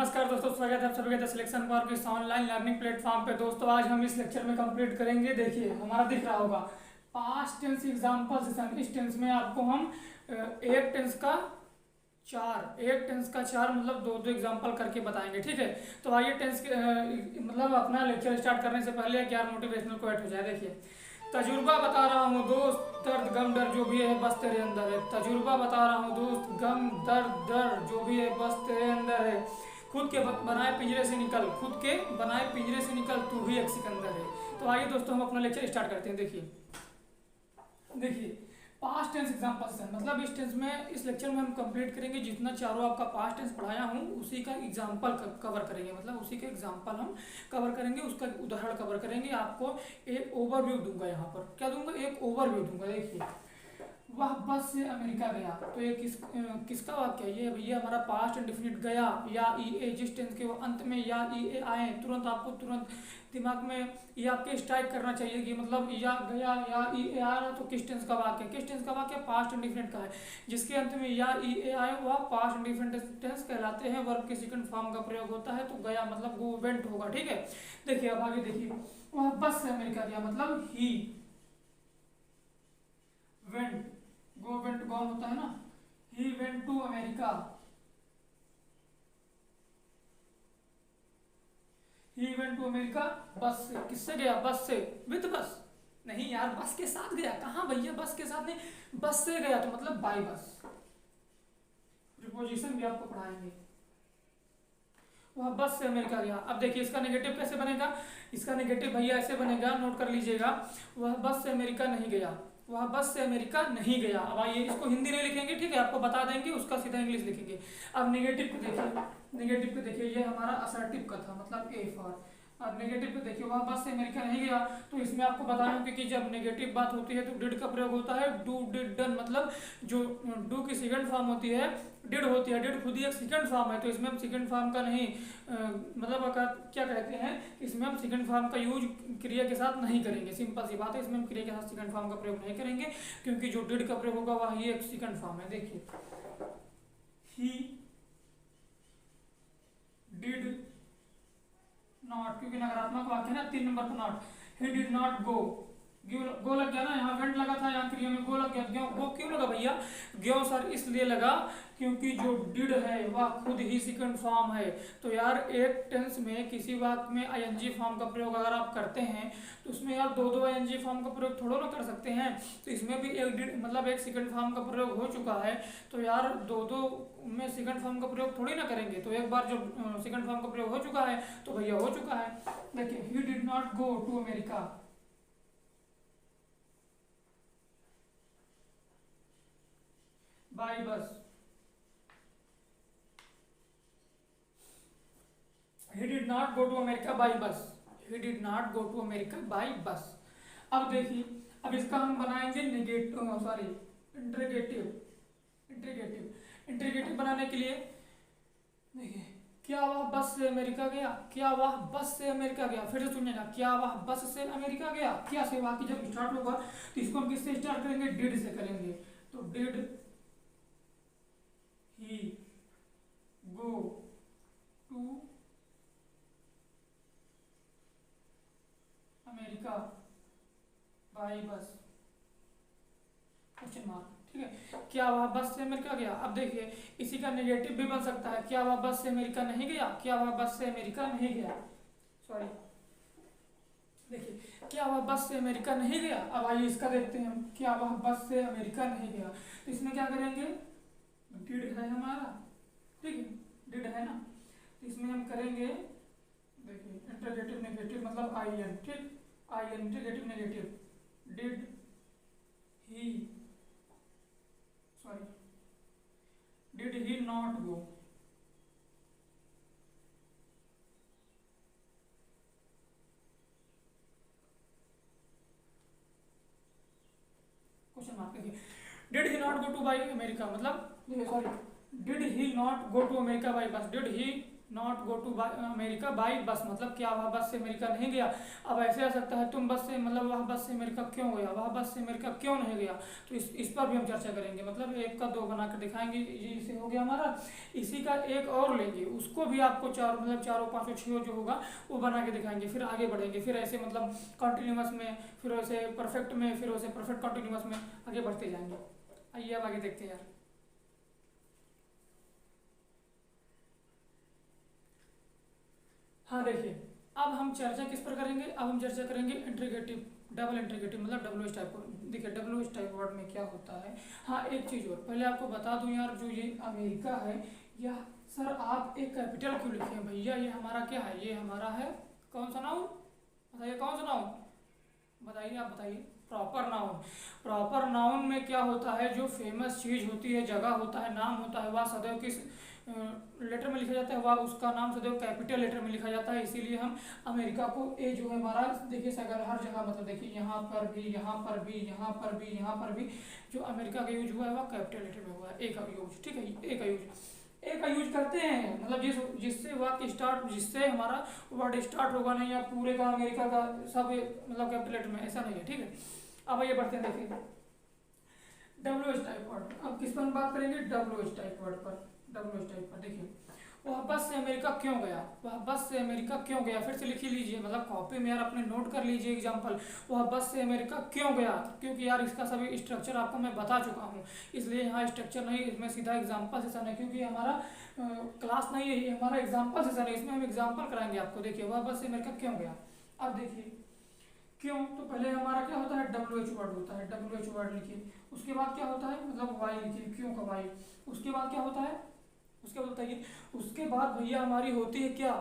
नमस्कार दोस्तों, स्वागत है आप सभी का सिलेक्शन फॉर किस ऑनलाइन लर्निंग प्लेटफॉर्म पे। दोस्तों आज हम इस लेक्चर में कंप्लीट करेंगे। देखिए हमारा दिख रहा होगा पास्ट टेंस एग्जांपल सेशन। इस टेंस में आपको हम एक टेंस का चार मतलब दो दो एग्जांपल करके बताएंगे, ठीक है। तो आइए टेंस के मतलब अपना लेक्चर स्टार्ट करने से पहले एक यार मोटिवेशनल क्वेट हो जाए। देखिए, तजुर्बा बता रहा हूँ दोस्त, दर्द गम डर जो भी है बस तेरे अंदर है। तजुर्बा बता रहा हूँ दोस्त, गम दर्द डर जो भी है बस तेरे अंदर है। खुद के बनाए पिंजरे से निकल, खुद के बनाए पिंजरे से निकल, तू ही एक सिकंदर है। तो आइए दोस्तों हम अपना लेक्चर स्टार्ट करते हैं। देखिए पास्ट टेंस एग्जांपल से मतलब इस टेंस में इस लेक्चर में हम कंप्लीट करेंगे जितना चारों आपका पास्ट टेंस पढ़ाया हूँ उसी का एग्जांपल कवर करेंगे। मतलब उसी का एग्जांपल हम कवर करेंगे, उसका उदाहरण कवर करेंगे। आपको एक ओवरव्यू दूंगा, यहाँ पर क्या दूंगा, एक ओवरव्यू दूंगा। देखिए, वह बस से अमेरिका गया, तो ये किसका वाक्य है? ये भैया हमारा पास्ट इंडेफिनिट गया या ई ए, जिस टेंस के वो अंत में या ई ए आए तुरंत आपको तुरंत दिमाग में ये आपके स्ट्राइक करना चाहिए कि मतलब या गया या ई ए आ रहा तो किस टेंस का वाक्य, किस टेंस का वाक्य पास्ट इंडेफिनिट का है। जिसके अंत में या ई ए आए वह पास्ट इंडेफिनिट टेंस कहलाते हैं। वर्ब के सेकंड फॉर्म का प्रयोग होता है, तो गया मतलब वो वेंट होगा, ठीक है। देखिए अब आगे देखिए, वह बस से अमेरिका गया मतलब ही वेंट, गो वेंट गॉन होता है ना। He went to America, he went to America bus से। किससे गया? बस से, विद बस नहीं यार, बस के साथ गया कहाँ भैया, बस के साथ नहीं, बस से गया तो मतलब बाय बस। प्रीपोजिशन भी आपको पढ़ाएंगे। वह बस से अमेरिका गया। अब देखिए इसका नेगेटिव कैसे बनेगा, इसका नेगेटिव भैया ऐसे बनेगा, नोट कर लीजिएगा। वह बस से अमेरिका नहीं गया, वह बस से अमेरिका नहीं गया। अब आइए इसको हिंदी नहीं लिखेंगे, ठीक है, आपको बता देंगे, उसका सीधा इंग्लिश लिखेंगे। अब नेगेटिव को देखिए, नेगेटिव को देखिए, ये हमारा असर्टिव का था मतलब ए फॉर। अब नेगेटिव को देखिए, वह बस से अमेरिका नहीं गया, तो इसमें आपको बताया कि जब नेगेटिव बात होती है तो डिड का प्रयोग होता है। डू डिड डन, मतलब जो डू की सेकंड फॉर्म होती है डिड होती है। डिड खुद ही एक सेकंड फॉर्म है, तो इसमें हम सेकंड फॉर्म का नहीं मतलब क्या कहते हैं, इसमें हम सेकंड फॉर्म का यूज क्रिया के साथ नहीं करेंगे। सिंपल सी बात है, इसमें हम क्रिया के साथ सेकंड फॉर्म का प्रयोग नहीं करेंगे, क्योंकि जो डिड का प्रयोग होगा वह ही एक सेकंड फॉर्म है। देखिए, ही डिड नॉट, क्योंकि नकारात्मक वाक्य ना, 3 नंबर पर not. He did not go, go लग गया ना, यहाँ वेंट लगा था, यहाँ क्रिया में गो लग गया। गो क्यों लगा भैया? ग्यो सर इसलिए लगा क्योंकि जो डिड है वह खुद ही सेकंड फॉर्म है। तो यार एक टेंस में किसी वाक्य में आईएनजी फॉर्म का प्रयोग अगर आप करते हैं तो उसमें यार दो दो आईएनजी फॉर्म का प्रयोग थोड़ा ना कर सकते हैं। तो इसमें भी एक डिड मतलब एक सेकंड फॉर्म का प्रयोग हो चुका है, तो यार दो दो में सेकंड फॉर्म का प्रयोग थोड़ी ना करेंगे। तो एक बार जब सेकंड फॉर्म का प्रयोग हो चुका है तो भैया हो चुका है। देखिए, he did not go to America, by bus. He did not go to America by bus. He did not go to America by bus. अब देखिए, अब इसका हम बनाएंगे नेगेटिव, सॉरी इंट्रीगेटिव। इंट्रीगेटिव बनाने के लिए देखिए, क्या वह बस से अमेरिका गया, क्या वह बस से अमेरिका गया। फिर से सुनिएगा, क्या वह बस से अमेरिका गया। क्या से वाक्य जब स्टार्ट होगा तो इसको हम किससे स्टार्ट करेंगे? डिड से करेंगे। तो did he go to America by bus, question mark, ठीक है। क्या वह बस से अमेरिका गया? अब देखिए इसी का नेगेटिव भी बन सकता है, क्या वह बस से अमेरिका नहीं गया, क्या वह बस से अमेरिका नहीं गया, सॉरी। देखिए, क्या वह बस से अमेरिका नहीं गया। अब आइए इसका देखते हैं हम, क्या वह बस से अमेरिका नहीं गया। तो इसमें क्या करेंगे, डिड है हमारा, ठीक है, डिड है ना, तो इसमें हम करेंगे देखिए इंटरगेटिव नेगेटिव मतलब आई एन, ठीक, I N interrogative negative. Did he, sorry, did he not go, question mark. देखिए, did he not go to by America मतलब, sorry, did he not go to America by bus, did he not go to America by bus, मतलब क्या वह बस से America नहीं गया। अब ऐसे आ सकता है तुम बस से, मतलब वह बस से अमेरिका क्यों गया, वह बस से अमेरिका क्यों नहीं गया। तो इस पर भी हम चर्चा करेंगे, मतलब एक का दो बनाकर दिखाएंगे। ये इसे हो गया हमारा। इसी का एक और लेंगे, उसको भी आपको चार मतलब चारों पाँचों छः जो होगा वो बना के दिखाएंगे। फिर आगे बढ़ेंगे, फिर ऐसे मतलब कॉन्टिन्यूस में, फिर वैसे परफेक्ट में, फिर वैसे परफेक्ट कॉन्टिन्यूस में आगे बढ़ते जाएंगे। आइए अब आगे देखते हैं यार। हाँ देखिए, अब हम चर्चा किस पर करेंगे, अब हम चर्चा करेंगे इंट्रीगेटिव, डबल इंट्रीगेटिव मतलब डब्ल्यू एच टाइप को। देखिए डब्ल्यू एच टाइप वर्ड में क्या होता है। हाँ एक चीज़ और पहले आपको बता दूं यार, जो ये अमेरिका है, यह सर आप एक कैपिटल क्यों लिखे हैं भैया, ये हमारा क्या है, ये हमारा है कौन सा नाउन, बताइए कौन सा नाउन, बताइए आप बताइए। Proper noun. प्रॉपर नाउन में क्या होता है, जो फेमस चीज़ होती है, जगह होता है, नाम होता है, वह सदैव किस लेटर में लिखा जाता है, वह उसका नाम सदैव कैपिटल लेटर में लिखा जाता है। इसीलिए हम अमेरिका को ए जो है हमारा, देखिए अगर हर जगह मतलब देखिए यहाँ पर भी, यहाँ पर भी, यहाँ पर भी, यहाँ पर भी जो अमेरिका का यूज हुआ है वह कैपिटल लेटर में हुआ है, ए का यूज। ठीक है, ए का यूज, ए का यूज करते हैं, मतलब जिससे वाक्य स्टार्ट, जिससे हमारा वर्ड स्टार्ट होगा, नहीं या पूरे का अमेरिका का सब मतलब कैपिटल लेटर में, ऐसा नहीं है। ठीक है, अब आइए बढ़ते हैं। देखिए डब्ल्यू एच टाइप वर्ड, अब किस पर बात करेंगे, डब्ल्यू एच टाइप वर्ड पर। डब्ल्यू एच टाइप पर देखिए, वह बस से अमेरिका क्यों गया, वह बस से अमेरिका क्यों गया, फिर से लिख लीजिए, मतलब कॉपी में यार अपने नोट कर लीजिए एग्जाम्पल। वह बस से अमेरिका क्यों गया, क्योंकि यार इसका सभी स्ट्रक्चर आपको मैं बता चुका हूँ, इसलिए यहाँ स्ट्रक्चर नहीं, इसमें सीधा एग्जाम्पल सेशन है, क्योंकि हमारा क्लास नहीं है, ये हमारा एग्जाम्पल सेशन है, इसमें हम एग्जाम्पल कराएंगे आपको। देखिए वह बस से अमेरिका क्यों गया। अब देखिए क्यों, तो पहले हमारा क्या होता है, डब्ल्यू एच वर्ड होता है, डब्ल्यू एच वर्ड लिखिए। उसके बाद क्या होता है, मतलब वाई लिखिए, क्यों का वाई। उसके बाद क्या होता है, उसके बाद बताइए, उसके बाद भैया हमारी होती है क्या,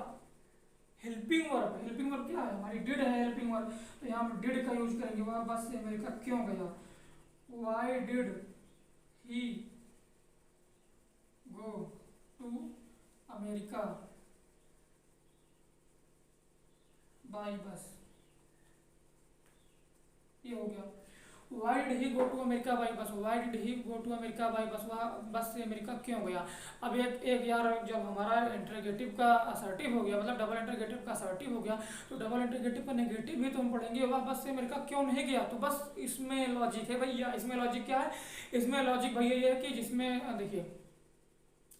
हेल्पिंग वर्ब। हेल्पिंग वर्ब क्या है, हमारी डिड है हेल्पिंग वर्ब, तो यहाँ पर डिड का यूज करेंगे। वह बस से अमेरिका क्यों गया, why did he go to America by bus, ये हो गया। Why did he go to America by bus, why did he go to America by bus, वह बस से अमेरिका क्यों गया। अब एक यार, जब हमारा इंटरगेटिव का असर्टिव हो गया, मतलब डबल इंटरगेटिव का असर्टिव हो गया, तो डबल इंटरगेटिव का नेगेटिव भी तो हम पढ़ेंगे, वह बस से अमेरिका क्यों नहीं गया। तो बस इसमें लॉजिक है भैया, इसमें लॉजिक क्या है, इसमें लॉजिक भैया ये है कि जिसमें देखिए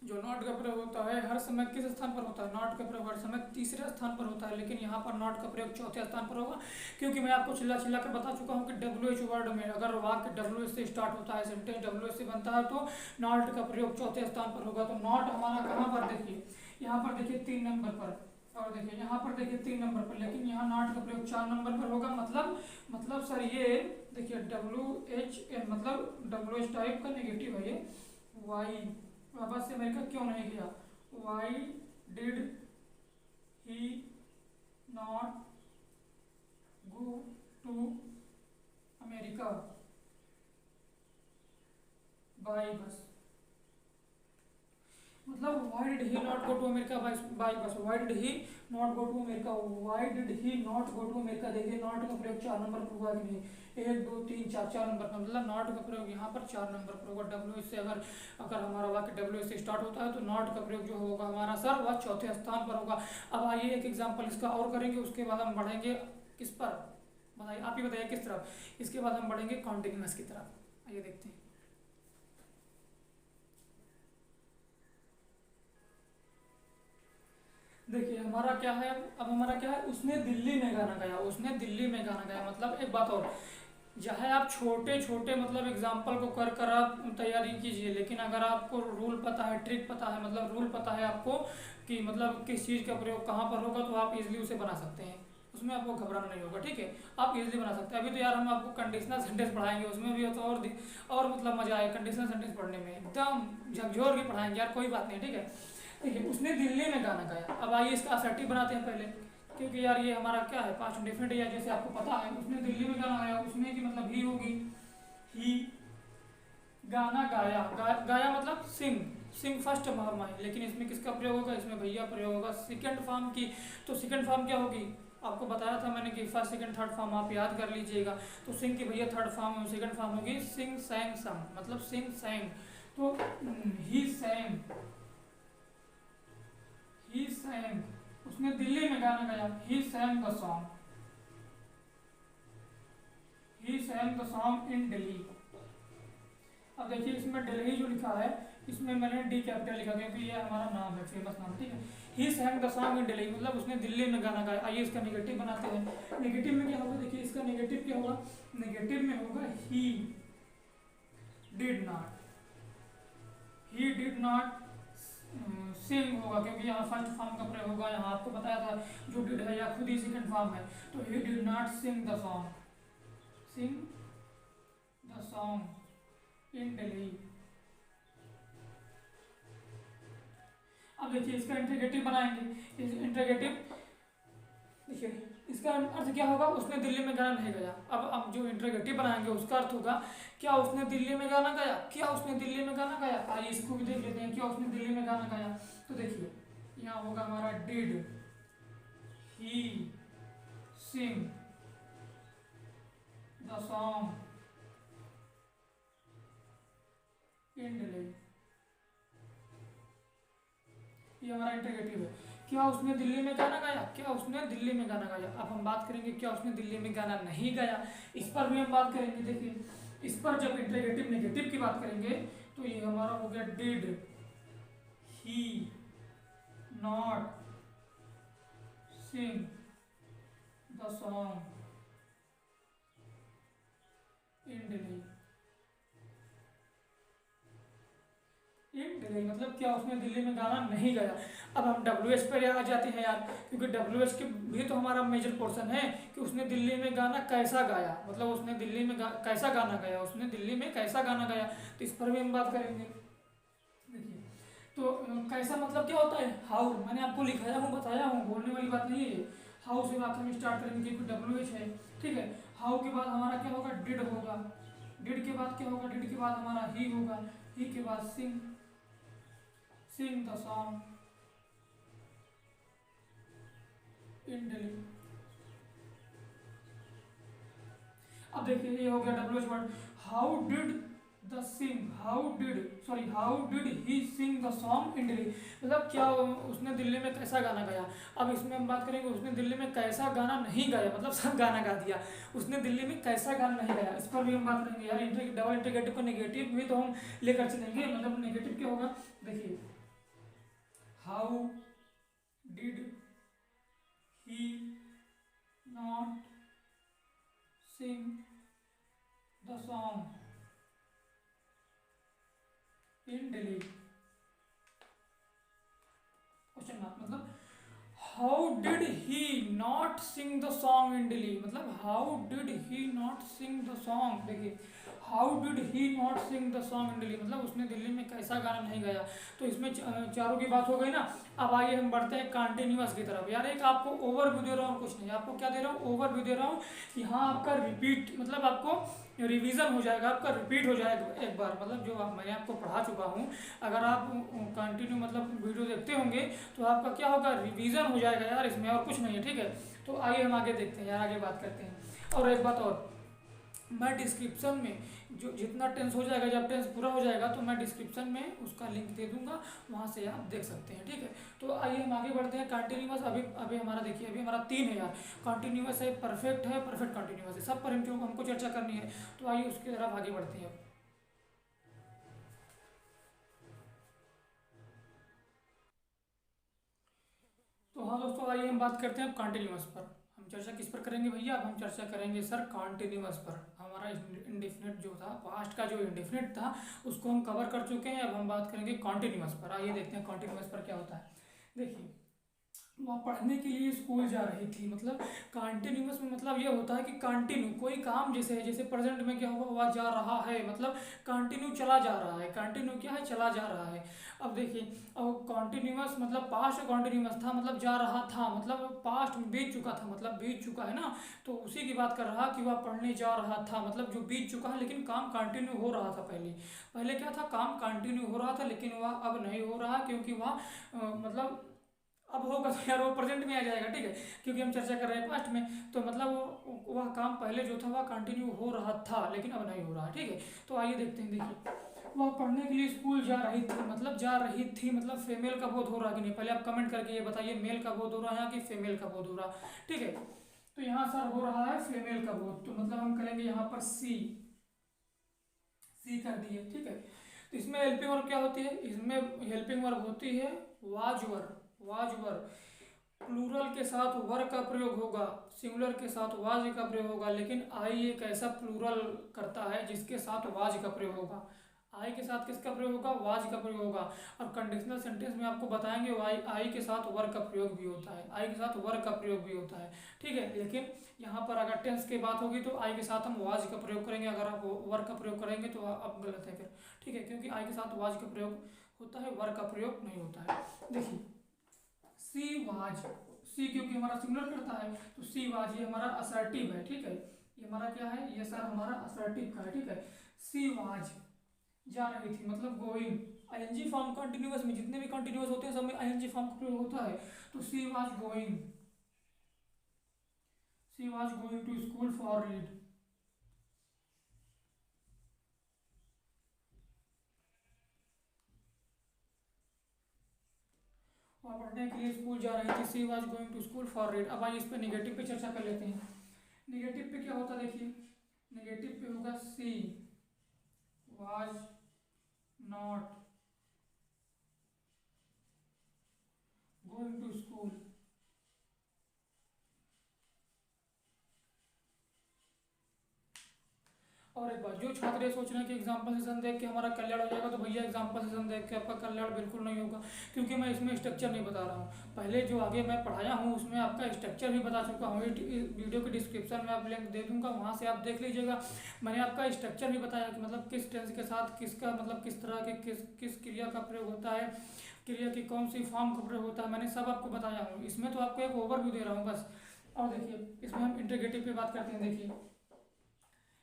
जो नॉट का प्रयोग होता है हर समय किस स्थान पर होता है, नॉट का प्रयोग हर समय तीसरे स्थान पर होता है, लेकिन यहाँ पर नॉट का प्रयोग चौथे स्थान पर होगा, क्योंकि मैं आपको चिल्ला चिल्ला कर बता चुका हूँ कि डब्ल्यू एच वर्ड में अगर वाक्य डब्ल्यू एच से स्टार्ट होता है, सेंटेंस डब्ल्यू एच से बनता है, तो नॉट का प्रयोग चौथे स्थान पर होगा। तो नॉट हमारा कहाँ पर, देखिए यहाँ पर देखिए 3 नंबर पर, और देखिए यहाँ पर देखिए 3 नंबर पर, लेकिन यहाँ नॉट का प्रयोग 4 नंबर पर होगा। मतलब सर ये देखिए डब्ल्यू एच मतलब डब्ल्यू एच टाइप का नेगेटिव है ये, वाई वापस से अमेरिका क्यों नहीं गया, why did he not go to America by bus, मतलब why did he not go to America by bus, why did he not go to America, why did he not go to America. देखिए not का प्रयोग 4 number पर हुआ कि नहीं, 1 2 3 4 number पर, मतलब नॉट का प्रयोग यहाँ पर 4 नंबर पर होगा। डब्ल्यू से अगर हमारा वाक्य डब्ल्यू से स्टार्ट होता है, तो नॉट का प्रयोग जो होगा हमारा सर वह चौथे स्थान पर होगा। अब आइए एक एग्जाम्पल इसका और करेंगे, उसके बाद हम बढ़ेंगे किस पर, बताइए आप ही बताइए किस तरफ, इसके बाद हम बढ़ेंगे कॉन्टिन्यूअस की तरफ। आइए देखते हैं। देखिए हमारा क्या है, अब हमारा क्या है, उसने दिल्ली में गाना गाया, उसने दिल्ली में गाना गाया। मतलब एक बात और, चाहे आप छोटे छोटे मतलब एग्जाम्पल को कर कर आप तैयारी कीजिए, लेकिन अगर आपको रूल पता है, ट्रिक पता है, मतलब रूल पता है आपको कि मतलब किस चीज़ का प्रयोग कहाँ पर होगा, तो आप इजीली उसे बना सकते हैं, उसमें आपको घबराना नहीं होगा। ठीक है, आप इजीली बना सकते हैं। अभी तो यार हम आपको कंडीशनल सेंटेंस पढ़ाएंगे, उसमें भी तो और मतलब मजा आएगा कंडीशनल सेंटेंस पढ़ने में, एकदम झकझोर के पढ़ाएंगे यार, कोई बात नहीं। ठीक है, देखिए उसने दिल्ली में गाना गाया। अब आइए इसका असर्टिव बनाते हैं पहले, क्योंकि यार ये हमारा क्या है, पास्ट इंडेफिनिट है, जैसे आपको पता है। उसने दिल्ली में गाना गाया, उसमें की मतलब ही होगी, ही गाना गाया, गाया मतलब सिंग, सिंग फर्स्ट फॉर्म है, लेकिन इसमें किसका प्रयोग होगा, इसमें भैया प्रयोग होगा सेकंड फॉर्म की। तो सेकंड फॉर्म क्या होगी, आपको बताया था मैंने कि फर्स्ट सेकंड थर्ड फॉर्म आप याद कर लीजिएगा। तो सिंग की भैया थर्ड फॉर्म, सेकंड फॉर्म होगी सिंग सैंग संग, मतलब सिंग सैंग। तो ही सैंग, ही सैंग, उसने दिल्ली में गाना गाया, he sang the song, he sang the song in Delhi. अब देखिए इसमें दिल्ली जो लिखा है इसमें मैंने डी कैपिटल लिखा क्योंकि ये हमारा नाम है, फेमस नाम, ठीक है। He sang the song in Delhi मतलब उसने दिल्ली में गाना गाया। आइए इसका नेगेटिव बनाते हैं। नेगेटिव में क्या होगा, देखिए इसका नेगेटिव क्या होगा, नेगेटिव में होगा he did not, he did not sing होगा क्योंकि यहाँ फर्स्ट फॉर्म का प्रयोग होगा। यहाँ आपको बताया था जो डिड है या खुद ही सेकंड फॉर्म है, तो he did not sing the song, sing the song in Delhi. अब देखिए इसका इंट्रोगेटिव बनाएंगे। इंट्रोगेटिव देखिए इसका अर्थ क्या होगा, उसने दिल्ली में गाना नहीं गाया। अब जो इंट्रोगेटिव बनाएंगे उसका अर्थ होगा क्या उसने दिल्ली में गाना गाया, क्या उसने दिल्ली में गाना गाया। आइए इसको भी देख लेते हैं, क्या उसने दिल्ली में गाना गाया। तो देखिए यहाँ होगा हमारा did he sing the song in Delhi, ये हमारा इंट्रोगेटिव है। क्या उसने दिल्ली में गाना गाया, क्या उसने दिल्ली में गाना गाया। अब हम बात करेंगे क्या उसने दिल्ली में गाना नहीं गाया, इस पर भी हम बात करेंगे। देखिए इस पर जब इंट्रोगेटिव नेगेटिव की बात करेंगे तो ये हमारा हो गया did he not sing the song in Delhi. In Delhi मतलब क्या उसने दिल्ली में गाना नहीं गाया। अब हम WH पर आ जाते हैं यार, क्योंकि WH के भी तो हमारा मेजर पोर्शन है कि उसने दिल्ली में गाना कैसा गाया, मतलब उसने दिल्ली में कैसा गाना गाया, उसने दिल्ली में कैसा गाना गाया। तो इस पर भी हम बात करेंगे। देखिए तो कैसा मतलब क्या होता है, हाउ, मैंने आपको लिखाया हूँ, बताया हूँ, बोलने वाली बात नहीं है। हाउ से बात हम स्टार्ट करेंगे क्योंकि WH है, ठीक है। हाउ के बाद हमारा क्या होगा, डिड होगा। डिड के बाद क्या होगा, डिड के बाद हमारा ही होगा। ही के बाद sing, sing the song in Delhi. अब देखिए ये हो गया WH word. How did the sing, how did he sing the song in Delhi मतलब क्या उसने दिल्ली में कैसा गाना गाया। अब इसमें हम बात करेंगे उसने दिल्ली में कैसा गाना नहीं गाया, मतलब सब गाना गा दिया, उसने दिल्ली में कैसा गाना नहीं गाया। इस पर भी हम बात करेंगे यार। डबल इंटीग्रेटिव को नेगेटिव भी तो हम लेकर चलेंगे, मतलब नेगेटिव क्या होगा, देखिए how did he not sing the song in Delhi, question mark. मतलब how did he not sing the song in Delhi मतलब how did he not sing the song. देखिए how did he not sing the song in Delhi मतलब उसने दिल्ली में कैसा गाना नहीं गाया। तो इसमें चारों की बात हो गई ना। अब आइए हम बढ़ते हैं कॉन्टिन्यूअस की तरफ। यार एक आपको ओवरव्यू दे रहा हूँ, कुछ नहीं, आपको क्या दे रहा हूँ, ओवरव्यू दे रहा हूँ। यहाँ आपका रिपीट मतलब आपको रिवीजन हो जाएगा, आपका रिपीट हो जाएगा एक बार, मतलब जो मैंने आपको पढ़ा चुका हूँ। अगर आप कंटिन्यू मतलब वीडियो देखते होंगे तो आपका क्या होगा, रिवीजन हो जाएगा यार इसमें, और कुछ नहीं है, ठीक है। तो आइए हम आगे देखते हैं यार, आगे बात करते हैं। और एक बात और, मैं डिस्क्रिप्शन में जो जितना टेंस हो जाएगा, जब टेंस पूरा हो जाएगा तो मैं डिस्क्रिप्शन में उसका लिंक दे दूंगा, वहाँ से आप देख सकते हैं, ठीक है। तो आइए हम आगे बढ़ते हैं। कंटिन्यूअस अभी हमारा देखिए, अभी हमारा 3 है यार। कंटिन्यूअस है, परफेक्ट है, परफेक्ट कंटिन्यूअस है, सब पर हमको चर्चा करनी है। तो आइए उसकी तरफ आगे बढ़ते हैं। तो हाँ दोस्तों, आइए हम बात करते हैं कंटिन्यूअस पर। हम चर्चा किस पर करेंगे भैया, अब हम चर्चा करेंगे सर कंटिन्यूअस पर। हमारा इंडेफिनिट जो था, पास्ट का जो इंडेफिनिट था उसको हम कवर कर चुके हैं। अब हम बात करेंगे कंटिन्यूअस पर। आइए देखते हैं कंटिन्यूअस पर क्या होता है। देखिए वह पढ़ने के लिए स्कूल जा रही थी, मतलब कंटिन्यूअस में मतलब ये होता है कि कंटिन्यू कोई काम जैसे है, जैसे प्रेजेंट में क्या हुआ, वह जा रहा है, मतलब कंटिन्यू चला जा रहा है। कंटिन्यू क्या है, चला जा रहा है। अब देखिए, अब कंटिन्यूअस मतलब पास्ट कंटिन्यूअस था, मतलब जा रहा था, मतलब पास्ट में बीत चुका था, मतलब बीत चुका है ना। तो उसी की बात कर रहा कि वह पढ़ने जा रहा था, मतलब जो बीत चुका है, लेकिन काम कंटिन्यू हो रहा था। पहले क्या था, काम कंटिन्यू हो रहा था, लेकिन वह अब नहीं हो रहा क्योंकि वह मतलब अब होगा तो यार वो प्रेजेंट में आ जाएगा, ठीक है, क्योंकि हम चर्चा कर रहे हैं पास्ट में। तो मतलब वह काम पहले जो था वह कंटिन्यू हो रहा था, लेकिन अब नहीं हो रहा है, ठीक है। तो आइए देखते हैं। देखिए वह पढ़ने के लिए स्कूल जा रही थी, मतलब जा रही थी मतलब फीमेल का बोध हो रहा कि नहीं, पहले आप कमेंट करके ये बताइए मेल का बोध हो रहा है कि फीमेल का बोध हो रहा। ठीक है, तो यहाँ सर हो रहा है फीमेल का बोध, तो मतलब हम करेंगे यहाँ पर सी, सी कर दिए। ठीक है, तो इसमें हेल्पिंग वर्ब क्या होती है, इसमें हेल्पिंग वर्ब होती है was verb, was verb. Plural के साथ वर का प्रयोग होगा, सिंगुलर के साथ वाज का प्रयोग होगा, लेकिन आई एक ऐसा प्लूरल करता है जिसके साथ वाज का प्रयोग होगा। आई के साथ किसका प्रयोग होगा, वाज का प्रयोग होगा। और कंडीशनल सेंटेंस में आपको बताएंगे आई के साथ वर का प्रयोग भी होता है, आई के साथ वर का प्रयोग भी होता है। ठीक है, लेकिन यहाँ पर अगर टेंस की बात होगी तो आई के साथ हम वाज का प्रयोग करेंगे, अगर आप वर का प्रयोग करेंगे तो आप गलत है फिर। ठीक है, क्योंकि आई के साथ वाज का प्रयोग होता है, वर का प्रयोग नहीं होता है। देखिए सी वाज, सी क्योंकि हमारा सिंगुलर करता है तो सी वाज, ये हमारा असर्टिव है। ठीक है, ये हमारा क्या है, ये सर हमारा असर्टिव का है। ठीक है, सी वाज जा रही थी मतलब गोइंग, आईएनजी फॉर्म कंटिन्यूअस में जितने भी कंटिन्यूअस होते हैं सब में आईएनजी फॉर्म का प्रयोग होता है। तो she was going, she was going to school for read. वह पढ़ने के लिए स्कूल जा रही थी, she was going to school for read. अब आइए इस पे निगेटिव पे चर्चा कर लेते हैं। निगेटिव पे क्या होता है, देखिए निगेटिव पे होगा she was not going to school. और एक बात, जो छात्र ये सोच रहे हैं कि एग्जाम्पल सेशन देख के हमारा कल्याण हो जाएगा, तो भैया एग्जाम्पल सेशन देख के आपका कल्याण बिल्कुल नहीं होगा, क्योंकि मैं इसमें स्ट्रक्चर नहीं बता रहा हूँ। पहले जो आगे मैं पढ़ाया हूँ उसमें आपका स्ट्रक्चर भी बता चुका हूँ, वीडियो के डिस्क्रिप्शन में आप लिंक दे दूँगा, वहाँ से आप देख लीजिएगा। मैंने आपका स्ट्रक्चर भी बताया कि मतलब किस टेंस के साथ किसका मतलब किस तरह के किस क्रिया का प्रयोग होता है, क्रिया की कौन सी फॉर्म का प्रयोग होता है, मैंने सब आपको बताया हूँ। इसमें तो आपको एक ओवरव्यू दे रहा हूँ बस। और देखिए इसमें हम इंटीग्रेटिव पे बात करते हैं। देखिए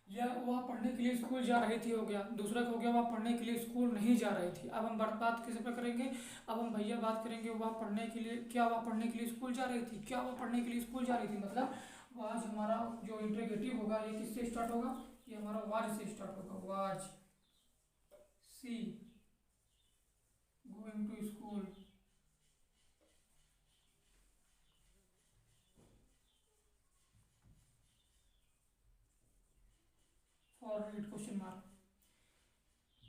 यह वह पढ़ने के लिए स्कूल जा रही थी हो गया, दूसरा हो गया वह पढ़ने के लिए स्कूल नहीं जा रही थी। अब हम बात किस पर करेंगे, अब हम भैया बात करेंगे वह पढ़ने के लिए, क्या वह पढ़ने के लिए स्कूल जा रही थी, क्या वह पढ़ने के लिए स्कूल जा रही थी, मतलब वाज हमारा जो इंट्रोगेटिव होगा ये किससे स्टार्ट होगा, ये हमारा वाज से स्टार्ट होगा, was she going to school for read question mark.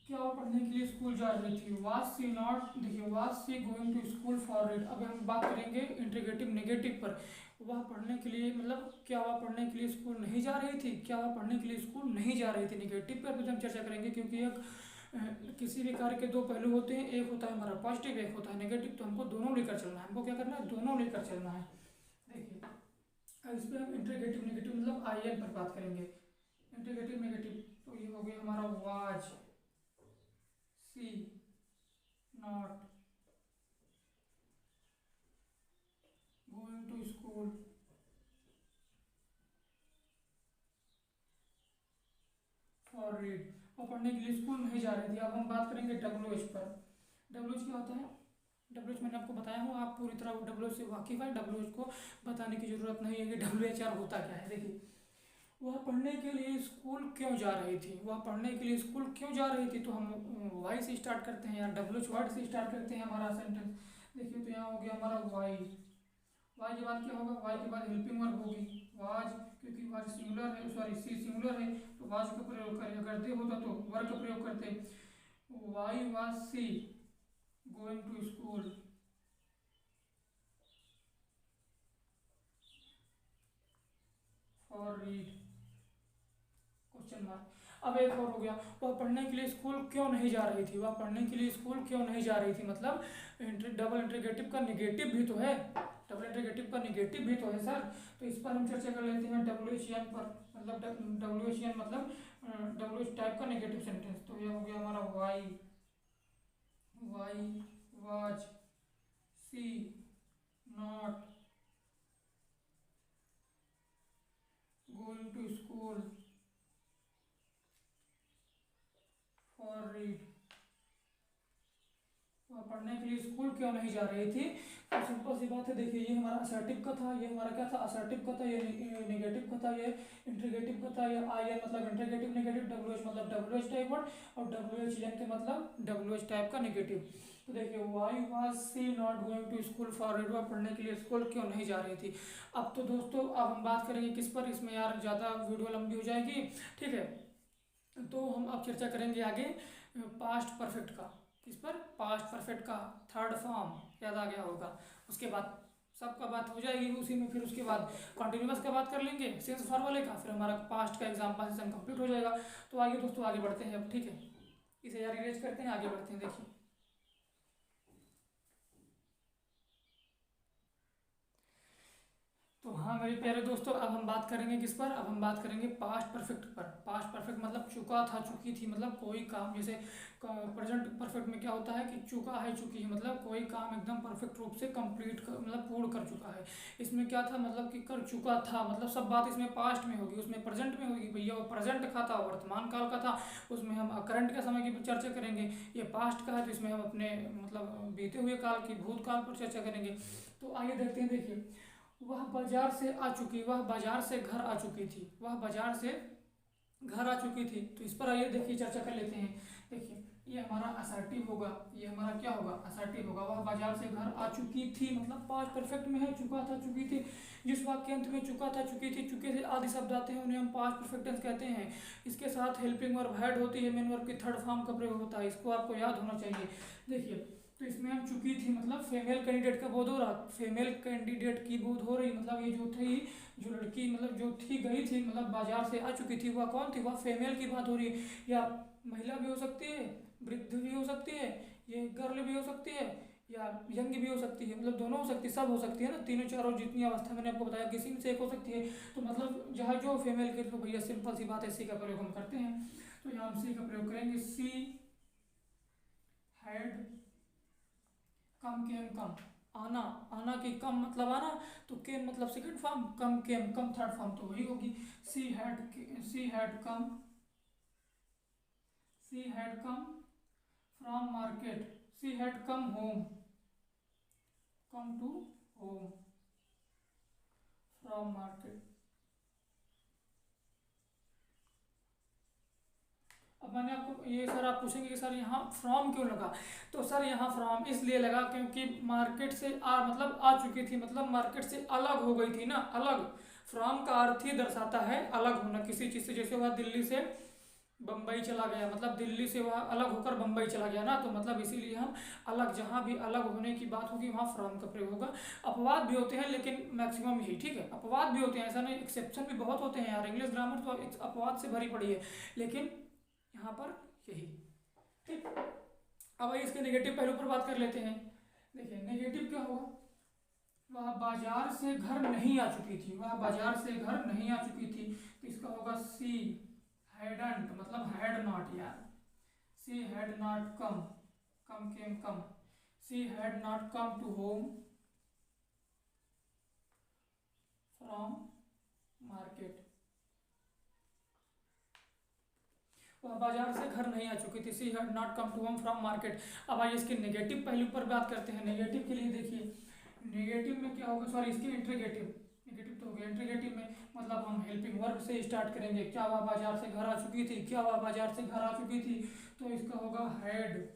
क्या वो पढ़ने के लिए स्कूल जा रही थी, वाज सी नॉट, देखिए was she going to school for read. अब हम बात करेंगे इंटीग्रेटिव नेगेटिव पर, वह पढ़ने के लिए मतलब क्या वह पढ़ने के लिए स्कूल नहीं जा रही थी, क्या वह पढ़ने के लिए स्कूल नहीं जा रही थी। नेगेटिव पर भी हम चर्चा करेंगे, क्योंकि एक किसी भी कार्य के दो पहलू होते हैं, एक होता है हमारा पॉजिटिव, एक होता है नेगेटिव, तो हमको दोनों लेकर चलना है। हमको क्या करना है, दोनों लेकर चलना है। देखिए अब इस पर हम इंटीग्रेटिव नेगेटिव मतलब आई पर बात करेंगे। इंटीग्रेटिव नेगेटिव तो ये हो गया हमारा was she not going to school for read, और पढ़ने के लिए स्कूल नहीं जा रही थी। अब हम बात करेंगे डब्ल्यू एच पर। डब्ल्यू एच क्या होता है, डब्ल्यू एच मैंने आपको बताया हूँ, आप पूरी तरह डब्ल्यू एच से वाकिफ है, डब्ल्यू एच को बताने की जरूरत नहीं है कि डब्ल्यू एच आर होता क्या है। देखिए वह पढ़ने के लिए स्कूल क्यों जा रही थी, वह पढ़ने के लिए स्कूल क्यों जा रही थी, तो हम वाई से स्टार्ट करते हैं या डब्ल्यू एच वर्ड से स्टार्ट करते हैं हमारा सेंटेंस। देखिए तो यहाँ हो गया हमारा वाई, वाई के बाद क्या होगा, वाई के बाद हेल्पिंग वर्ब होगी वाज, क्योंकि वाज सिंगुलर है, सॉरी सी सिंगुलर है तो वाज का प्रयोग करें, अगर दे होता तो वर्ब का प्रयोग करते। Why was she going to school for read question mark. अब एक और हो गया, वह पढ़ने के लिए स्कूल क्यों नहीं जा रही थी, वह पढ़ने के लिए स्कूल क्यों नहीं जा रही थी, मतलब डबल इंटीग्रेटिव का निगेटिव भी तो है, डबल इंटीग्रेटिव का निगेटिव भी तो है सर। तो इस पर हम चर्चा कर लेते हैं डब्ल्यू एच एन पर, मतलब डब्ल्यू एच एन मतलब डब्ल्यू एच टाइप का नेगेटिव सेंटेंस। तो यह हो गया हमारा why, why was she not going to school for read. वह पढ़ने के लिए स्कूल क्यों नहीं जा रही थी। तो सिंपल सी बात है, देखिए ये हमारा असर्टिव का था, ये हमारा क्या था, असर्टिव का था, ये नेगेटिव का था, ये इंट्रीगेटिव का था, ये आई एन मतलब इंट्रीगेटिव नेगेटिव, डब्ल्यू एच मतलब डब्ल्यू एच टाइप वर्ड, और डब्ल्यू एच एन के मतलब डब्ल्यू एच टाइप का नेगेटिव। तो देखिए why was she not going to school for it, वह पढ़ने के लिए स्कूल क्यों नहीं जा रही थी। अब तो दोस्तों अब हम बात करेंगे किस पर, इसमें यार ज़्यादा वीडियो लंबी हो जाएगी, ठीक है। तो हम अब चर्चा करेंगे आगे पास्ट परफेक्ट का। किस पर, पास्ट परफेक्ट का थर्ड फॉर्म, याद आ गया होगा। उसके बाद सबका बात हो जाएगी उसी में, फिर उसके बाद कॉन्टिन्यूअस का बात कर लेंगे, सेंस फॉर्मूले का, फिर हमारा पास्ट का एग्जाम्पल सेशन कंप्लीट हो जाएगा। तो आगे दोस्तों आगे बढ़ते हैं अब, ठीक है। इसे यार इरेज करते हैं, आगे बढ़ते हैं। देखिए तो हाँ मेरे प्यारे दोस्तों, अब हम बात करेंगे किस पर, अब हम बात करेंगे पास्ट परफेक्ट पर। पास्ट परफेक्ट मतलब चुका था, चुकी थी, मतलब कोई काम, जैसे प्रेजेंट परफेक्ट में क्या होता है कि चुका है, चुकी है, मतलब कोई काम एकदम परफेक्ट रूप से कंप्लीट कर, मतलब पूर्ण कर चुका है। इसमें क्या था, मतलब कि कर चुका था, मतलब सब बात इसमें पास्ट में होगी, उसमें प्रेजेंट में होगी। भैया वो प्रेजेंट का था, वर्तमान काल का था, उसमें हम करंट के समय की चर्चा करेंगे। ये पास्ट का है तो इसमें हम अपने मतलब बीते हुए काल की, भूतकाल पर चर्चा करेंगे। तो आइए देखते हैं। देखिए वह बाजार से आ चुकी, वह बाजार से घर आ चुकी थी, वह बाजार से घर आ चुकी थी। तो इस पर आइए देखिए चर्चा कर लेते हैं। देखिए ये हमारा असर्टिव होगा, ये हमारा क्या होगा, असर्टिव होगा। वह बाजार से घर आ चुकी थी मतलब पास्ट परफेक्ट में है, चुका था, चुकी थी। जिस वाक्य अंत में चुका था, चुकी थी, चुके से आदि शब्द आते हैं उन्हें हम पास्ट परफेक्ट टेंस कहते हैं। इसके साथ हेल्पिंग वर्ब हैड होती है, मेन वर्ब की थर्ड फॉर्म का प्रयोग होता है, इसको आपको याद होना चाहिए। देखिए तो इसमें हम चुकी थी मतलब फीमेल कैंडिडेट का बोध हो रहा, फीमेल कैंडिडेट की बोध हो रही, मतलब ये जो थी, जो लड़की मतलब जो थी गई थी, मतलब बाजार से आ चुकी थी, वह कौन थी, वह फीमेल की बात हो रही है। या महिला भी हो सकती है, वृद्ध भी हो सकती है, ये गर्ल भी हो सकती है, या यंग भी हो सकती है, मतलब दोनों हो सकती है, सब हो सकती है ना, तीनों चारों जितनी अवस्था मैंने आपको बताया किसी में से एक हो सकती है। तो मतलब जहाँ जो फीमेल के, तो भैया सिंपल सी बात है, सी का प्रयोग हम करते हैं। तो यहाँ हम सी का प्रयोग करेंगे। सी हैड कम, केम कम, आना, आना की कम मतलब आना, तो केम मतलब second form, come came come third form, तो वही होगी। She had come, she had come from market, she had come home, come to home from market. अब मैंने आपको ये सर, आप पूछेंगे कि सर यहाँ फ्रॉम क्यों लगा। तो सर यहाँ फ्रॉम इसलिए लगा क्योंकि मार्केट से आ मतलब आ चुकी थी, मतलब मार्केट से अलग हो गई थी ना, अलग। फ्रॉम का अर्थ ही दर्शाता है अलग होना किसी चीज़ से। जैसे वह दिल्ली से बम्बई चला गया, मतलब दिल्ली से वह अलग होकर बम्बई चला गया ना, तो मतलब इसीलिए हम अलग, जहाँ भी अलग होने की बात होगी वहाँ फ्रॉम का प्रयोग होगा। अपवाद भी होते हैं लेकिन मैक्सिमम यही, ठीक है। अपवाद भी होते हैं, ऐसा नहीं, एक्सेप्शन भी बहुत होते हैं यार, इंग्लिश ग्रामर तो अपवाद से भरी पड़ी है, लेकिन यहाँ पर यही, ठीक। अब आइए इसके नेगेटिव पहलू पर बात कर लेते हैं। देखिए नेगेटिव क्या होगा, वह बाजार से घर नहीं आ चुकी थी, वह बाजार से घर नहीं आ चुकी थी, तो इसका होगा सी हैडंट, मतलब हैड नॉट यार, she had not come, come came come, she had not come to home from market, वह बाजार से घर नहीं आ चुकी थी, she had not come to home from market. अब आइए इसके नेगेटिव पहलू पर बात करते हैं। नेगेटिव के लिए देखिए, नेगेटिव में क्या होगा, सॉरी इसके इंट्रीगेटिव, नेगेटिव तो हो गया। इंट्रीगेटिव में मतलब हम हेल्पिंग वर्ब से स्टार्ट करेंगे। क्या वह बाजार से घर आ चुकी थी, क्या वह बाजार से घर आ चुकी थी, तो इसका होगा had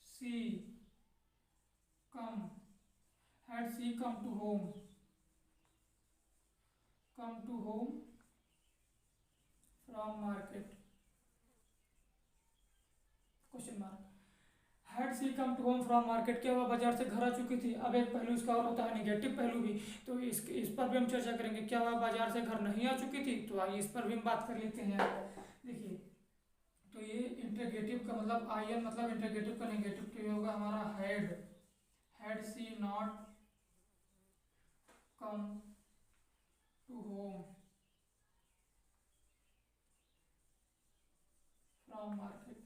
she come, had she come to home, come to home from market, question mark. Had she come to home from market, क्या वह बाजार से घर आ चुकी थी। अब एक पहलू इसका और होता है नेगेटिव पहलू भी, तो इस पर भी हम चर्चा करेंगे। क्या वह बाजार से घर नहीं आ चुकी थी, तो आइए इस पर भी हम बात कर लेते हैं। देखिए तो ये इंटरगेटिव का मतलब आई एन मतलब इंटरगेटिव का नेगेटिव तो ये होगा हमारा had, had she not come to home from market,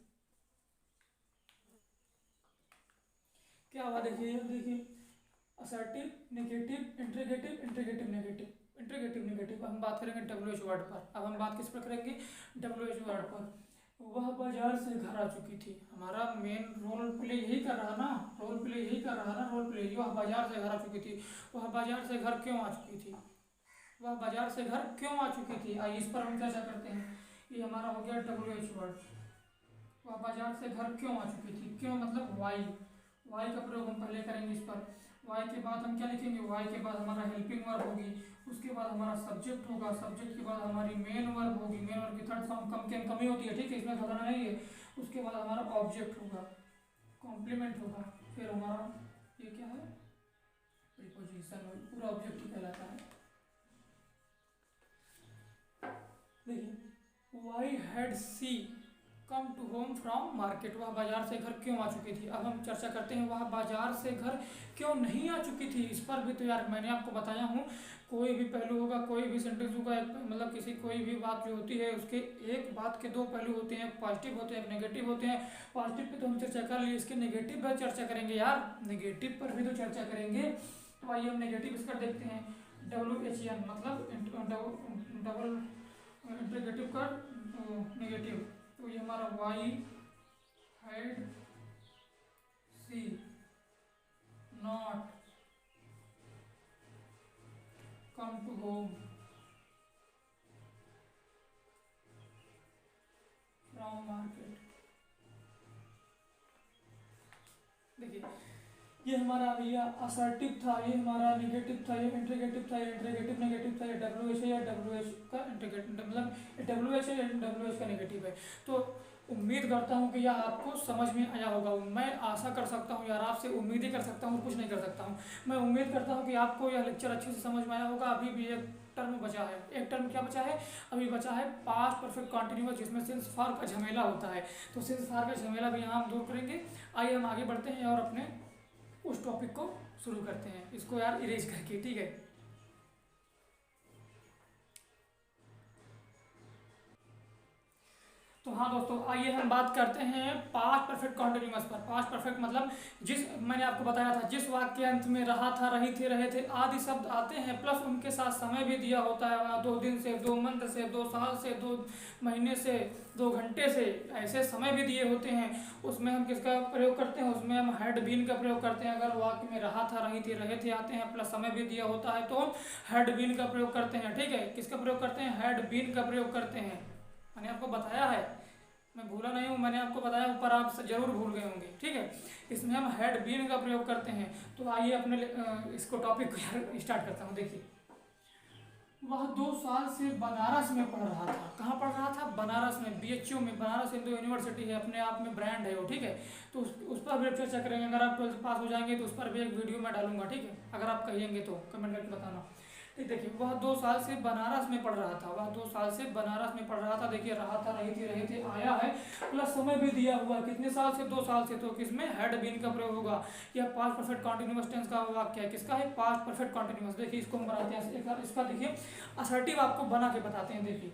क्या हुआ देखिए, देखिए assertive, negative, interrogative, interrogative negative, interrogative negative. हम बात करेंगे डब्ल्यू एच वर्ड पर। अब हम बात किस पर करेंगे, डब्ल्यू एच वर्ड पर। वह बाजार से घर आ चुकी थी। हमारा मेन रोल प्ले यही कर रहा ना, रोल प्ले यही कर रहा ना, रोल प्ले। वह बाजार से घर आ चुकी थी। वह बाजार से घर क्यों आ चुकी थी? वह बाजार से घर क्यों आ चुकी थी? आइए इस पर हम चर्चा करते हैं। ये हमारा हो गया WH वर्ड। वह बाजार से घर क्यों आ चुकी थी? क्यों मतलब वाई। वाई का प्रयोग हम पहले करेंगे इस पर। वाई के बाद हम क्या लिखेंगे? वाई के बाद हमारा हेल्पिंग वर्ब होगी, उसके बाद हमारा सब्जेक्ट होगा, सब्जेक्ट के बाद हमारी मेन वर्ब होगी, मेन वर्ब की थर्ड फॉर्म कम के कमी होती है, ठीक है, इसमें घबराना नहीं है। उसके बाद हमारा ऑब्जेक्ट होगा, कॉम्प्लीमेंट होगा, फिर हमारा ये क्या है? प्रीपोजिशन। पूरा ऑब्जेक्ट ही कहलाता है। देखिए, why had she come to home from market. वह बाजार से घर क्यों आ चुकी थी? अब हम चर्चा करते हैं वह बाजार से घर क्यों नहीं आ चुकी थी। इस पर भी तो यार मैंने आपको बताया हूँ, कोई भी पहलू होगा, कोई भी सेंटेंस होगा, मतलब किसी कोई भी बात जो होती है उसके एक बात के दो पहलू होते हैं, पॉजिटिव होते हैं, नेगेटिव होते हैं। पॉजिटिव पे तो हम चर्चा कर लिए, इसके नेगेटिव पर चर्चा करेंगे यार, नेगेटिव पर भी तो चर्चा करेंगे। तो आइए हम नेगेटिव इसका देखते हैं। WHN मतलब डबल इंटीग्रेटिव का नेगेटिव। तो ये हमारा why had she not come to home from market. देखिए, ये हमारा भैया असर्टिव था, ये हमारा नेगेटिव था, ये इंटीग्रेटिव था, ये इंटीग्रेटिव नेगेटिव था, ये WH है या WH का इंटीग्रेटिव, मतलब WH है या WH का नेगेटिव है। तो उम्मीद करता हूँ कि यह आपको समझ में आया होगा। मैं आशा कर सकता हूँ यार, आपसे उम्मीद ही कर सकता हूँ, कुछ नहीं कर सकता हूँ। मैं उम्मीद करता हूँ कि आपको यह लेक्चर अच्छे से समझ में आया होगा। अभी भी एक टर्म बचा है। एक टर्म क्या बचा है? अभी बचा है पास्ट परफेक्ट कॉन्टिन्यूअस, जिसमें सिंस फॉर का झमेला होता है। तो सिंस फॉर का झमेला भी यहाँ हम दूर करेंगे। आइए हम आगे बढ़ते हैं और अपने उस टॉपिक को शुरू करते हैं, इसको यार इरेज करके, ठीक है। तो हाँ दोस्तों, आइए हम बात करते हैं पास्ट परफेक्ट कॉन्टिन्यूअस पर। पास्ट परफेक्ट मतलब जिस, मैंने आपको बताया था, जिस वाक्य के अंत में रहा था, रही थी, रहे थे आदि शब्द आते हैं, प्लस उनके साथ समय भी दिया होता है। 2 दिन से, 2 मंथ से, 2 साल से, 2 महीने से, 2 घंटे से, ऐसे समय भी दिए होते हैं। उसमें हम किसका प्रयोग करते हैं? उसमें हम हैड बीन का प्रयोग करते हैं। अगर वाक्य में रहा था, रही थी, रहे थे आते हैं, प्लस समय भी दिया होता है, तो हम हैड बीन का प्रयोग करते हैं, ठीक है। किसका प्रयोग करते हैं? हैड बीन का प्रयोग करते हैं। मैंने आपको बताया है, मैं भूला नहीं हूँ, मैंने आपको बताया, ऊपर आप जरूर भूल गए होंगे, ठीक है। इसमें हम हैड बीन का प्रयोग करते हैं। तो आइए अपने इसको टॉपिक को यार स्टार्ट करता हूँ। देखिए, वह 2 साल से बनारस में पढ़ रहा था। कहाँ पढ़ रहा था? बनारस में, BHU में। बनारस हिंदू यूनिवर्सिटी है, अपने आप में ब्रांड है वो, ठीक है। तो उस पर भी चर्चा करेंगे। अगर आप 12th पास हो जाएंगे तो उस पर भी एक वीडियो मैं डालूंगा, ठीक है। अगर आप कहिएंगे तो कमेंट करके बताना। ठीक, देखिए, वह 2 साल से बनारस में पढ़ रहा था। वह 2 साल से बनारस में पढ़ रहा था। देखिए, रहा था, रही थी, रहे थे आया है, प्लस समय भी दिया हुआ। कितने साल से? 2 साल से। तो किसमें? हैड बीन का प्रयोग होगा। यह पास्ट परफेक्ट कॉन्टिन्यूअस टेंस का वाक्य है। किसका है? Past perfect continuous. देखिए, इसको हम बनाते हैं। इसका देखिए असर्टिव आपको बना के बताते हैं। देखिए,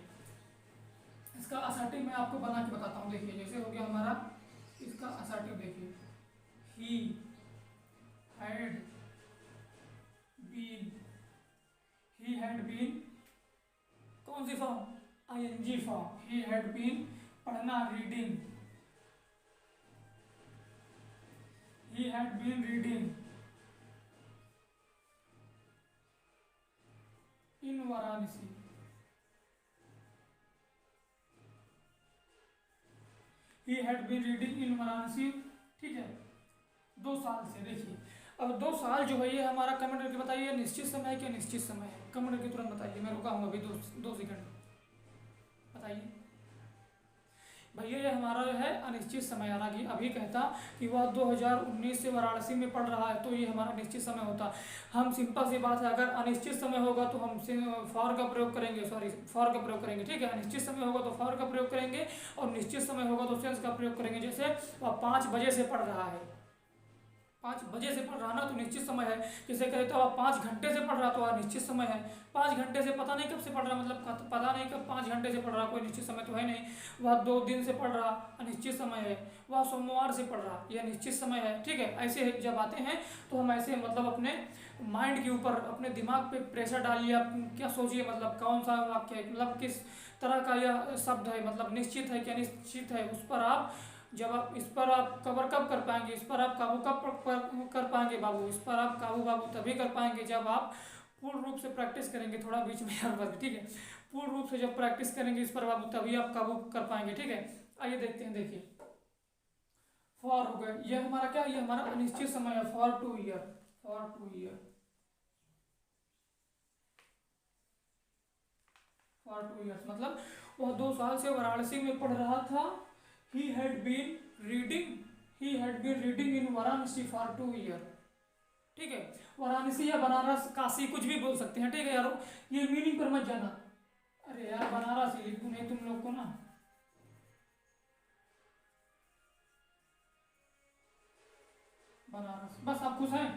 इसका असर्टिव मैं आपको बना के बताता हूँ। देखिए, जैसे हो गया हमारा इसका असर्टिव। देखिए, he had been, he had been, कौन सी form? ING form. He had been, पढ़ना, reading. He had been reading in Varanasi. He had been reading in Varanasi, ठीक है, 2 साल से। देखिए, अब 2 साल जो है ये हमारा, कमेंट करके बताइए निश्चित समय है कि अनिश्चित समय है? कमेंट करके तुरंत बताइए, मैं रुका हूँ अभी 2 सेकंड, बताइए भैया। ये हमारा जो है अनिश्चित समय। हालांकि अभी कहता कि वह 2019 से वाराणसी में पढ़ रहा है, तो ये हमारा निश्चित समय होता। हम सिंपल सी बात है, अगर अनिश्चित समय होगा तो हम फॉर का प्रयोग करेंगे, फॉर का प्रयोग करेंगे, ठीक है। अनिश्चित समय होगा तो फॉर का प्रयोग करेंगे, और निश्चित समय होगा तो सेंस का प्रयोग करेंगे। जैसे वह 5 बजे से पढ़ रहा है, 5 बजे से पढ़ रहा ना तो निश्चित समय है। जैसे कहे तो आप 5 घंटे से पढ़ रहा तो वह निश्चित समय है। 5 घंटे से पता नहीं कब से पढ़ रहा, मतलब पता नहीं कब 5 घंटे से पढ़ रहा, कोई निश्चित समय तो है नहीं। वह 2 दिन से पढ़ रहा, अनिश्चित समय है। वह सोमवार से पढ़ रहा, यह निश्चित समय है। ठीक है, ऐसे जब आते हैं तो हम ऐसे मतलब अपने माइंड के ऊपर, अपने दिमाग पे प्रेशर डालिए। आप क्या सोचिए, मतलब कौन सा वाक्य है, मतलब किस तरह का यह शब्द है, मतलब निश्चित है कि अनिश्चित है, उस पर आप जब आप इस पर आप कवर कब कर पाएंगे, इस पर आप काबू कब कर पाएंगे बाबू, इस पर आप काबू बाबू तभी कर पाएंगे जब आप पूर्ण रूप से प्रैक्टिस करेंगे। थोड़ा बीच में यार बस, ठीक है, पूर्ण रूप से जब प्रैक्टिस करेंगे इस पर बाबू तभी आप काबू कर पाएंगे। ठीक है, आइए देखते हैं। देखिए फॉर हो गए, ये हमारा क्या, ये हमारा अनिश्चित समय है। For 2 year, for 2 year, for 2 years मतलब वह 2 साल से वाराणसी में पढ़ रहा था। He had been reading, he had been reading in Varanasi for 2 year. ठीक है, वाराणसी या बनारस, काशी, कुछ भी बोल सकते हैं। ठीक है यार, ये मीनिंग पर मत जाना। अरे यार बनारस ही लिख दूं नहीं तुम लोग को ना। बनारस, बस आप खुश हैं,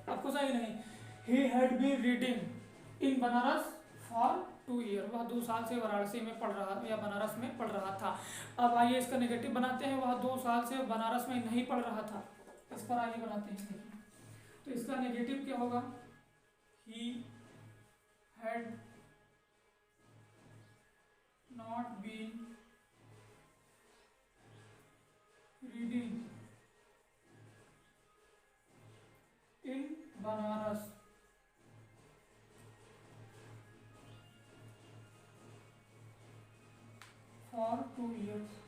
आप खुश हैं कि नहीं। He had been reading in Banaras for 2 year, वह 2 साल से वाराणसी में पढ़ रहा या बनारस में पढ़ रहा था। अब आइए इसका नेगेटिव बनाते हैं। वह 2 साल से बनारस में नहीं पढ़ रहा था, इस पर आइए बनाते हैं। देखिए तो इसका नेगेटिव क्या होगा, he had not been reading in Banaras for 2 years.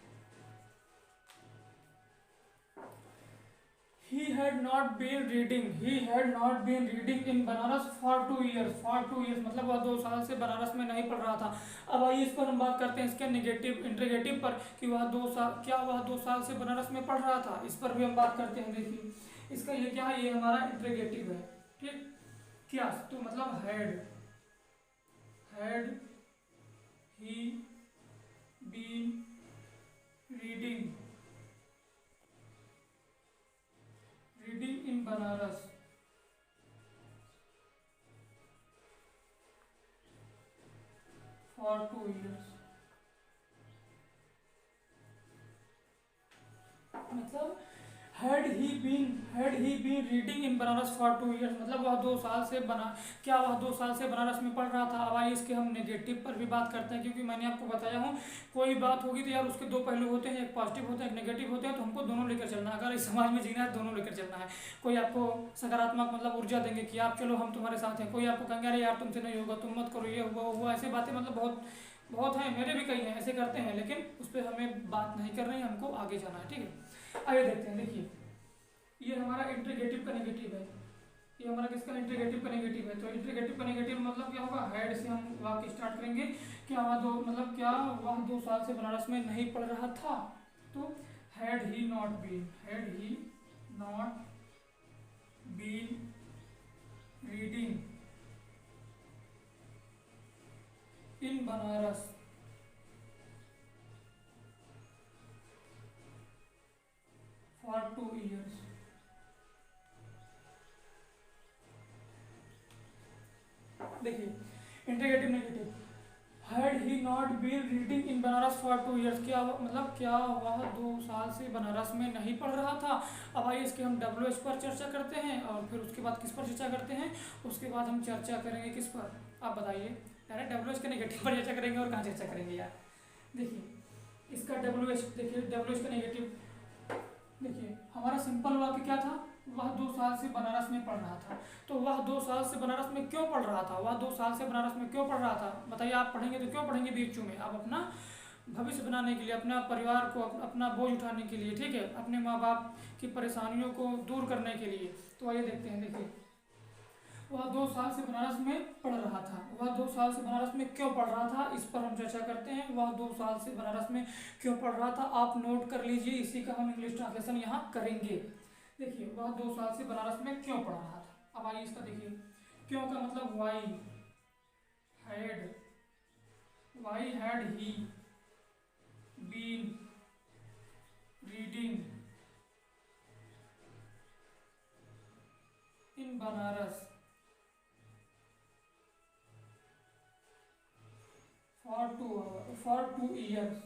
He had not been reading, he had not been reading in Banaras for 2 years, for 2 years मतलब वह 2 साल से बनारस में नहीं पढ़ रहा था। अब आइए इस पर हम बात करते हैं इसके नेगेटिव इंट्रीगेटिव पर कि वह 2 साल, क्या वह 2 साल से बनारस में पढ़ रहा था, इस पर भी हम बात करते हैं। देखिए इसका ये क्या है, ये हमारा इंट्रीगेटिव है। ठीक, क्या तो मतलब had, had he been reading, reading in Banaras for 2 years, मतलब had he been reading in Banaras for 2 years मतलब वह 2 साल से क्या वह 2 साल से बनारस में पढ़ रहा था। अब आइए इसके हम नेगेटिव पर भी बात करते हैं, क्योंकि मैंने आपको बताया हूँ कोई बात होगी तो यार उसके 2 पहलू होते हैं, एक पॉजिटिव होता है, एक नेगेटिव होते हैं, तो हमको दोनों लेकर चलना है। अगर इस समाज में जीना है दोनों लेकर चलना है। कोई आपको सकारात्मक मतलब ऊर्जा देंगे कि आप चलो हम तुम्हारे साथ हैं, कोई आपको कहेंगे अरे यार तुमसे नहीं होगा, तुम मत करो, ये हुआ ऐसे बातें, मतलब बहुत बहुत हैं, मेरे भी कई हैं ऐसे करते हैं, लेकिन उस पर हमें बात नहीं करनी है, हमको आगे जाना है। ठीक है, आइए देखते हैं। देखिए ये हमारा इंट्रीगेटिव का नेगेटिव है, ये हमारा किसका इंट्रीगेटिव का नेगेटिव है। तो इंट्रीगेटिव का नेगेटिव मतलब क्या होगा, हैड से हम वाक्य स्टार्ट करेंगे। क्या वह मतलब क्या वह 2 साल से बनारस में नहीं पढ़ रहा था, तो had he not been, had he not been reading in Banaras for 2 years. देखिए interrogative negative, had he not been reading in Banaras for 2 years, क्या मतलब क्या वह 2 साल से बनारस में नहीं पढ़ रहा था। अब आइए इसके हम WH पर चर्चा करते हैं और फिर उसके बाद किस पर चर्चा करते हैं, उसके बाद हम चर्चा करेंगे किस पर, आप बताइए। डायरेक्ट WH के नेगेटिव पर चर्चा करेंगे और कहाँ चर्चा करेंगे यार। देखिए इसका WH, देखिए WH का नेगेटिव, देखिए हमारा सिंपल वाक्य क्या था, वह 2 साल से बनारस में पढ़ रहा था। तो वह 2 साल से बनारस में क्यों पढ़ रहा था, वह 2 साल से बनारस में क्यों पढ़ रहा था, बताइए। आप पढ़ेंगे तो क्यों पढ़ेंगे बीएचयू में, आप अपना भविष्य बनाने के लिए, अपना परिवार को अपना बोझ उठाने के लिए, ठीक है, अपने माँ बाप की परेशानियों को दूर करने के लिए। तो आइए देखते हैं। देखिए वह 2 साल से बनारस में पढ़ रहा था, वह 2 साल से बनारस में क्यों पढ़ रहा था, इस पर हम चर्चा करते हैं। वह 2 साल से बनारस में क्यों पढ़ रहा था, आप नोट कर लीजिए, इसी का हम इंग्लिश ट्रांसलेशन यहाँ करेंगे। देखिए वह 2 साल से बनारस में क्यों पढ़ रहा था। अब आइए इसका देखिए, क्यों का मतलब why had he been reading Banaras for 2 years।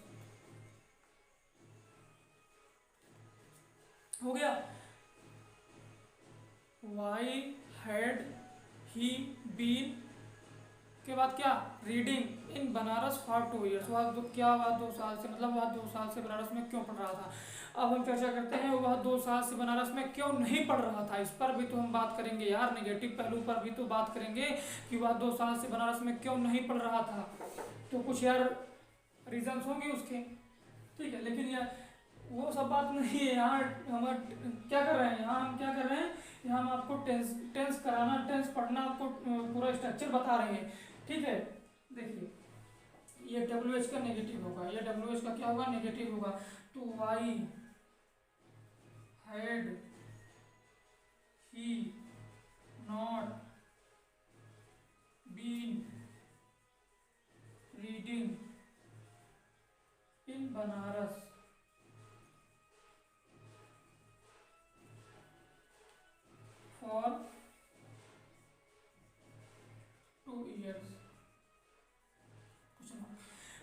हो गया। वाई हैड ही बीन के बाद क्या, reading in Banaras for 2 years। वह क्या हुआ 2 साल से, मतलब वह 2 साल से बनारस में क्यों पढ़ रहा था। अब हम चर्चा करते हैं वह 2 साल से बनारस में क्यों नहीं पढ़ रहा था। इस पर भी तो हम बात करेंगे यार, नेगेटिव पहलू पर भी तो बात करेंगे कि वह 2 साल से बनारस में क्यों नहीं पढ़ रहा था। तो कुछ यार रीजंस होंगे उसके, ठीक है। लेकिन यार वो सब बात नहीं है। यहाँ हम क्या कर रहे हैं, यहाँ हम क्या कर रहे हैं, यहाँ हम आपको टेंस कराना, टेंस पढ़ना, आपको पूरा स्ट्रक्चर बता रहे हैं, ठीक है। देखिए ये WH का नेगेटिव होगा, ये WH का क्या होगा, नेगेटिव होगा। तो why had he not been reading in Banaras for 2 years।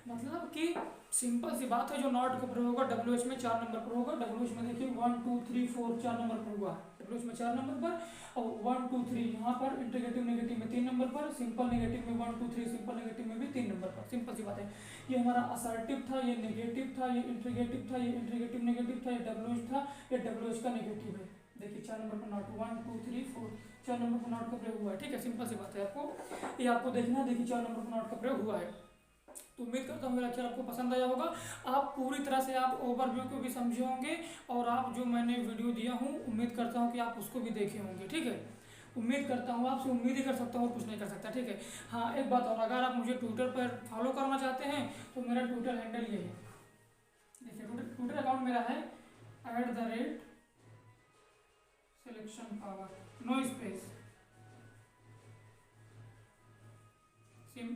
मतलब कि सिंपल सी बात है, जो नॉट का प्रयोग होगा WH में 4 नंबर पर होगा। WH में देखिए 1 2 3 4 4 नंबर पर हुआ, WH में 4 नंबर पर, और 1 2 3 यहाँ पर इंटीग्रेटिव नेगेटिव में 3 नंबर पर, सिंपल नेगेटिव में 1 2 3, सिंपल नेगेटिव में भी 3 नंबर पर। सिंपल सी बात है। ये हमारा असर्टिव था, ये नेगेटिव था, ये इंटीग्रेटिव था, ये इंटीग्रेटिव नेगेटिव था, ये WH था, ये WH का नेगेटिव है। देखिए 4 नंबर पर नॉट, 1 2 3 4 4 नंबर पर नॉट का प्रयोग हुआ है, ठीक है। सिंपल सी बात है, आपको ये आपको देखना है। देखिए 4 नंबर पर नॉट का प्रयोग हुआ है। तो उम्मीद करता हूँ मेरा लेक्चर आपको पसंद आया होगा। आप पूरी तरह से आप ओवरव्यू को भी समझे होंगे, और आप जो मैंने वीडियो दिया हूँ उम्मीद करता हूँ कि आप उसको भी देखे होंगे, ठीक है। उम्मीद करता हूँ, आपसे उम्मीद ही कर सकता हूँ, कुछ नहीं कर सकता, ठीक है। हाँ एक बात और, अगर आप मुझे ट्विटर पर फॉलो करना चाहते हैं तो मेरा ट्विटर हैंडल ये है। देखिए ट्विटर अकाउंट मेरा है @selection power, नो स्पेस,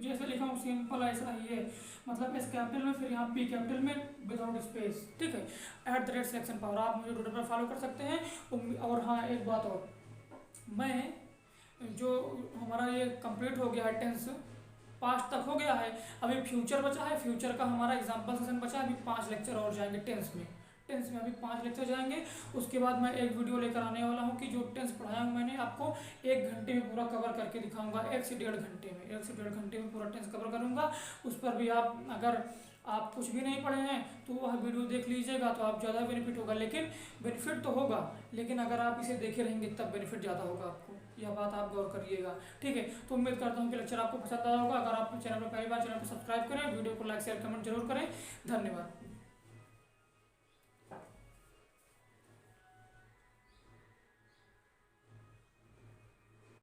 जैसे लिखा हूँ सिंपल ऐसा ही है, मतलब एस कैपिटल में, फिर यहाँ पी कैपिटल में विदाउट स्पेस, ठीक है। @selection power आप मुझे ट्विटर पर फॉलो कर सकते हैं। और हाँ एक बात और, मैं जो हमारा ये कंप्लीट हो गया है, टेंस पास्ट तक हो गया है, अभी फ्यूचर बचा है। फ्यूचर का हमारा एग्जाम्पल सेशन बचा है, अभी 5 लेक्चर और जाएंगे टेंस में। टेंस में अभी 5 लेक्चर जाएंगे। उसके बाद मैं एक वीडियो लेकर आने वाला हूँ कि जो टेंस पढ़ाया हूँ मैंने आपको 1 घंटे में पूरा कवर करके दिखाऊंगा। 1 से 1.5 घंटे में, 1 से 1.5 घंटे में पूरा टेंस कवर करूँगा। उस पर भी आप, अगर आप कुछ भी नहीं पढ़े हैं तो वह वीडियो देख लीजिएगा, तो आप ज़्यादा बेनिफिट होगा। लेकिन बेनिफिट तो होगा, लेकिन अगर आप इसे देखे रहेंगे तब बेनिफिट ज़्यादा होगा आपको, यह बात आप गौर करिएगा, ठीक है। तो उम्मीद करता हूँ कि लेक्चर आपको पसंद आया होगा। अगर आप चैनल पर पहली बार, चैनल को सब्सक्राइब करें, वीडियो को लाइक शेयर कमेंट जरूर करें। धन्यवाद।